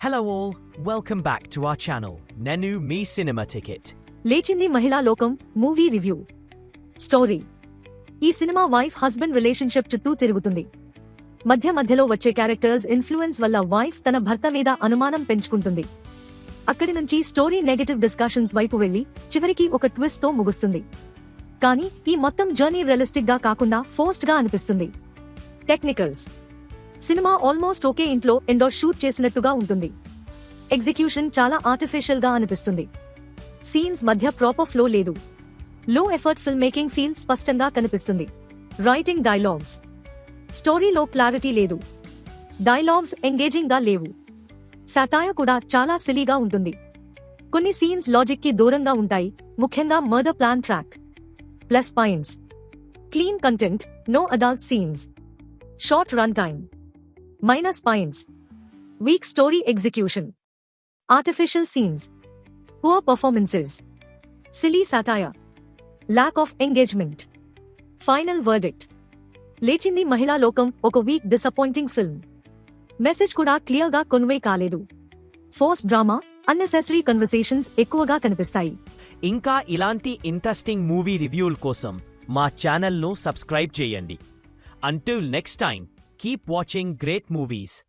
Hello all, welcome back to our channel, Nenu Me Cinema Ticket. లేచింది మహిళా లోకం movie review story. ఈ cinema wife husband relationship చుట్టూ తిరుగుతుంది. మధ్యలో వచ్చే క్యారెక్టర్స్ ఇన్ఫ్లుయెన్స్ వల్ల వైఫ్ తన భర్త మీద అనుమానం పెంచుకుంటుంది. అక్కడి నుంచి స్టోరీ నెగటివ్ డిస్కషన్స్ వైపు వెళ్లి చివరికి ఒక ట్విస్ట్ తో ముగుస్తుంది. కానీ ఈ మొత్తం జర్నీ రియలిస్టిక్ గా కాకుండా ఫోర్స్డ్ గా అనిపిస్తుంది. టెక్నికల్స్. సినిమా ఆల్మోస్ట్ ఒకే ఇంట్లో ఇండోర్ షూట్ చేసినట్టుగా ఉంటుంది. ఎగ్జిక్యూషన్ చాలా ఆర్టిఫిషియల్ గా అనిపిస్తుంది. సీన్స్ మధ్య ప్రాపర్ ఫ్లో లేదు. లో ఎఫర్ట్ ఫిల్మ్ మేకింగ్ ఫీల్ స్పష్టంగా కనిపిస్తుంది. రైటింగ్. డైలాగ్స్. స్టోరీలో క్లారిటీ లేదు. డైలాగ్స్ ఎంగేజింగ్ గా లేవు. సాటైర్ కూడా చాలా సిలీగా ఉంటుంది. కొన్ని సీన్స్ లాజిక్ కి దూరంగా ఉంటాయి, ముఖ్యంగా murder plan track. Plus points: clean content, no adult scenes, short run time. Minus points: weak story execution, artificial scenes, poor performances, silly satire, lack of engagement. Final verdict: Lechindi Mahila Lokam ఒక weak disappointing film. Message కూడా clear గా convey కాలేదు. Force drama, unnecessary conversations ఎక్కువగా కనిపిస్తాయి. ఇంకా ఇలాంటి interesting movie రివ్యూల కోసం మా ఛానల్ను సబ్స్క్రైబ్ చేయండి. Until next time, keep watching great movies.